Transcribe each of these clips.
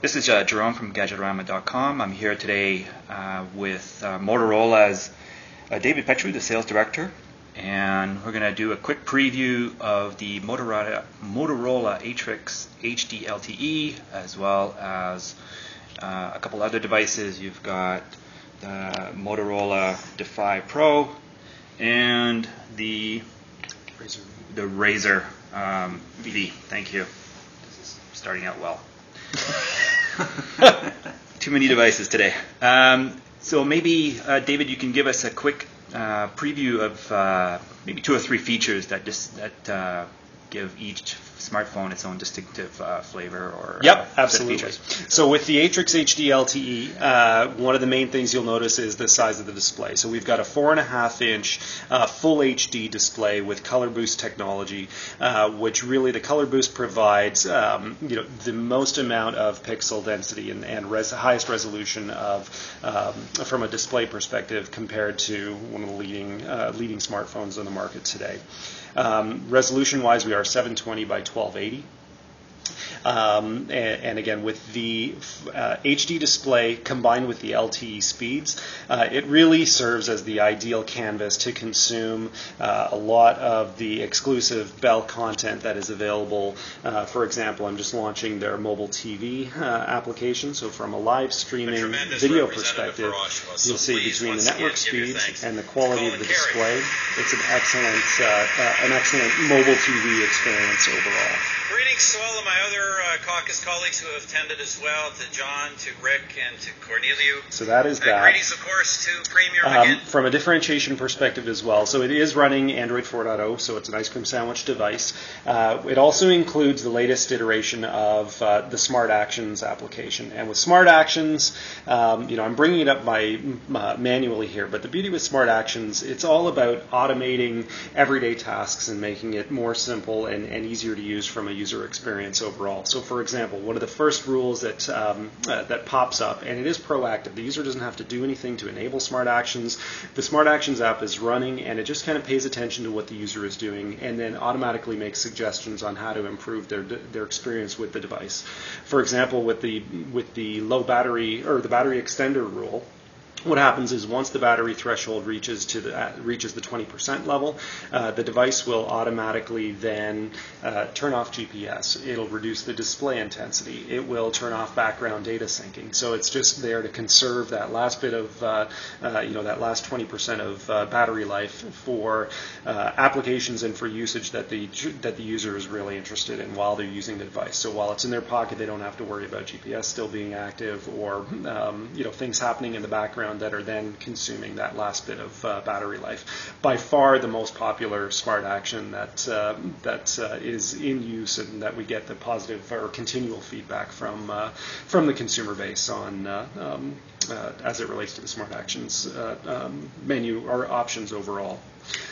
This is Jerome from Gadgetorama.com. I'm here today with Motorola's David Petru, the sales director, and we're going to do a quick preview of the Motorola ATRIX HD LTE, as well as a couple other devices. You've got the Motorola Defy Pro and the Razr VD. Thank you. This is starting out well. Too many devices today. So maybe, David, you can give us a quick preview of maybe 2 or 3 features that give each smartphone its own distinctive flavor or absolutely. Features. So with the ATRIX HD LTE, one of the main things you'll notice is the size of the display. So we've got a 4.5-inch full HD display with Color Boost technology, which really the Color Boost provides the most amount of pixel density and highest resolution of from a display perspective compared to one of the leading smartphones on the market today. Resolution-wise, we are 720 by 1280. And again, with the HD display combined with the LTE speeds, it really serves as the ideal canvas to consume a lot of the exclusive Bell content that is available. For example, I'm just launching their mobile TV application. So from a live streaming video perspective, you'll see between the network speeds and the quality of the display, it's an excellent mobile TV experience overall. Greetings to all of my other caucus colleagues who have attended as well, to John, to Rick, and to Cornelio. So that is that. Greetings, of course, to Premier McGinn. From a differentiation perspective as well, so it is running Android 4.0, so it's an ice cream sandwich device. It also includes the latest iteration of the Smart Actions application. And with Smart Actions, I'm bringing it up manually here, but the beauty with Smart Actions, it's all about automating everyday tasks and making it more simple and easier to use from a user experience overall. So for example, one of the first rules that pops up, and it is proactive, the user doesn't have to do anything to enable Smart Actions. The Smart Actions app is running, and it just kind of pays attention to what the user is doing and then automatically makes suggestions on how to improve their experience with the device. For example, with the low battery or the battery extender rule, what happens is once the battery threshold reaches the 20% level, the device will automatically then turn off GPS. It'll reduce the display intensity. It will turn off background data syncing. So it's just there to conserve that last bit of that last 20% of battery life for applications and for usage that the user is really interested in while they're using the device. So while it's in their pocket, they don't have to worry about GPS still being active or things happening in the background that are then consuming that last bit of battery life. By far the most popular Smart Action that is in use and that we get the positive or continual feedback from the consumer base on as it relates to the Smart Actions menu or options overall.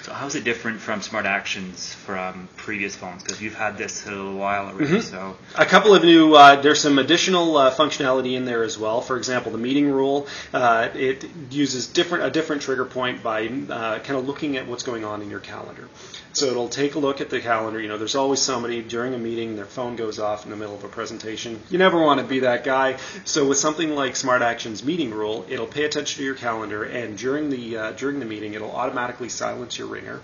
So how is it different from Smart Actions from previous phones? Because you've had this a little while already. So a couple of new, there's some additional functionality in there as well. For example, the meeting rule, it uses a different trigger point by kind of looking at what's going on in your calendar. So it'll take a look at the calendar. There's always somebody during a meeting, their phone goes off in the middle of a presentation. You never want to be that guy. So with something like Smart Actions meeting rule, it'll pay attention to your calendar, and during the meeting, it'll automatically silence your ringer.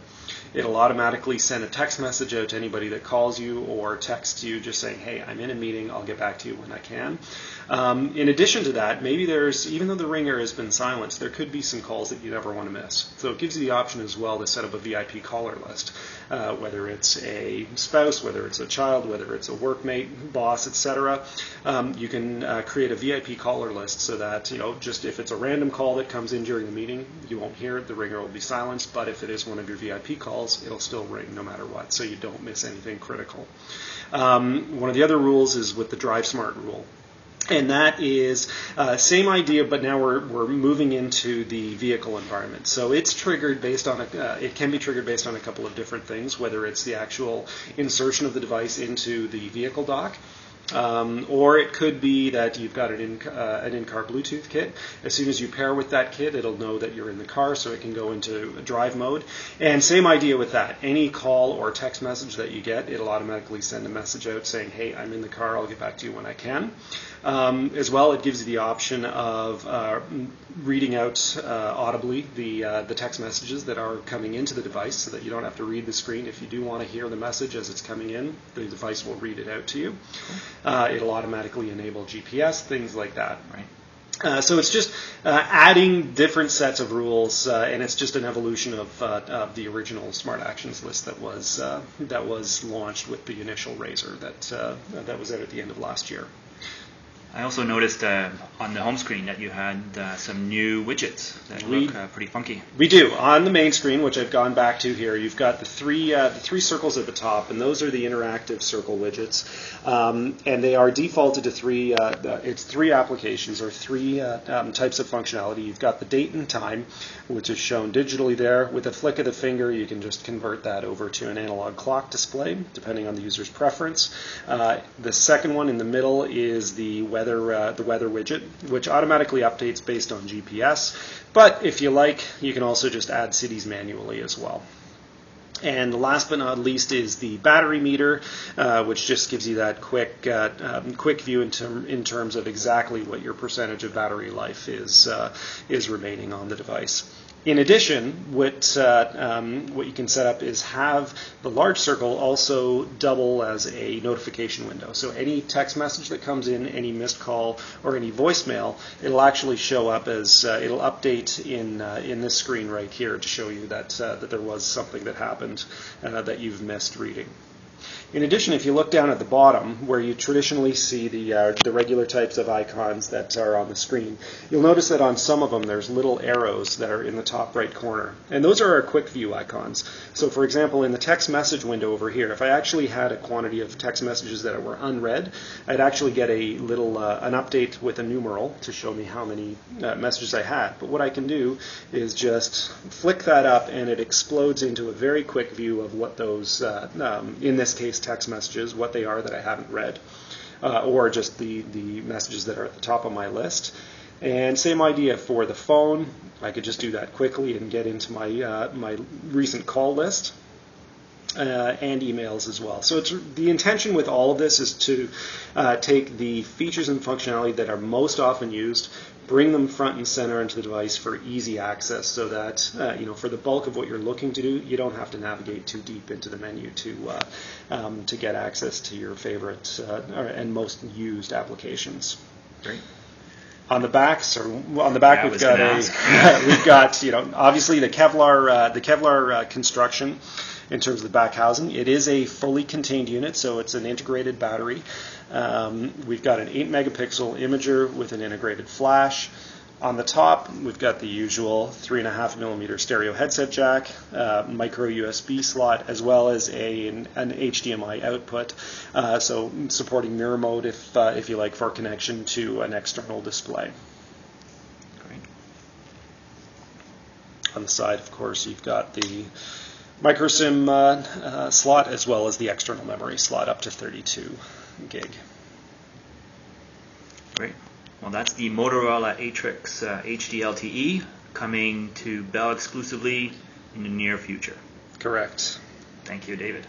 It'll automatically send a text message out to anybody that calls you or texts you just saying, hey, I'm in a meeting, I'll get back to you when I can. In addition to that, maybe even though the ringer has been silenced, there could be some calls that you never want to miss. So it gives you the option as well to set up a VIP caller list, whether it's a spouse, whether it's a child, whether it's a workmate, boss, etc. You can create a VIP caller list so that, just if it's a random call that comes in during the meeting, you won't hear it, the ringer will be silenced, but if it is one of your VIP calls, it'll still ring no matter what, so you don't miss anything critical. One of the other rules is with the Drive Smart rule. And that is same idea, but now we're moving into the vehicle environment. So it's triggered based on it can be triggered based on a couple of different things, whether it's the actual insertion of the device into the vehicle dock, Or it could be that you've got an in-car Bluetooth kit. As soon as you pair with that kit, it'll know that you're in the car, so it can go into drive mode. And same idea with that. Any call or text message that you get, it'll automatically send a message out saying, hey, I'm in the car, I'll get back to you when I can. As well, it gives you the option of reading out audibly the text messages that are coming into the device, so that you don't have to read the screen. If you do want to hear the message as it's coming in, the device will read it out to you. It'll automatically enable GPS, things like that. Right. So it's just adding different sets of rules, and it's just an evolution of the original Smart Actions list that was launched with the initial Razor that was out at the end of last year. I also noticed on the home screen that you had some new widgets that look pretty funky. We do. On the main screen, which I've gone back to here, you've got the three circles at the top, and those are the interactive circle widgets. And they are defaulted to three applications, or three types of functionality. You've got the date and time, which is shown digitally there. With a flick of the finger, you can just convert that over to an analog clock display, depending on the user's preference. The second one in the middle is the weather widget, which automatically updates based on GPS. But if you like, you can also just add cities manually as well. And last but not least is the battery meter, which just gives you that quick view in terms of exactly what your percentage of battery life is remaining on the device. In addition, what you can set up is have the large circle also double as a notification window. So any text message that comes in, any missed call, or any voicemail, it'll actually show up as it'll update in this screen right here to show you that there was something that happened that you've missed reading. In addition, if you look down at the bottom, where you traditionally see the regular types of icons that are on the screen, you'll notice that on some of them there's little arrows that are in the top right corner. And those are our quick view icons. So for example, in the text message window over here, if I actually had a quantity of text messages that were unread, I'd actually get a little an update with a numeral to show me how many messages I had. But what I can do is just flick that up, and it explodes into a very quick view of what those, in this case, text messages, what they are that I haven't read, or just the messages that are at the top of my list. And same idea for the phone. I could just do that quickly and get into my recent call list, and emails as well. So the intention with all of this is to take the features and functionality that are most often used, bring them front and center into the device for easy access, so that for the bulk of what you're looking to do, you don't have to navigate too deep into the menu to get access to your favorite and most used applications. Great. On the back, we've got obviously the Kevlar construction. In terms of the back housing, it is a fully contained unit, so it's an integrated battery. We've got an 8 megapixel imager with an integrated flash. On the top, we've got the usual 3.5 millimeter stereo headset jack, micro USB slot, as well as an HDMI output, so supporting mirror mode if you like, for connection to an external display. Great. On the side, of course, you've got the micro SIM slot, as well as the external memory slot up to 32 gig. Great. Well, that's the Motorola ATRIX HD LTE coming to Bell exclusively in the near future. Correct. Thank you, David.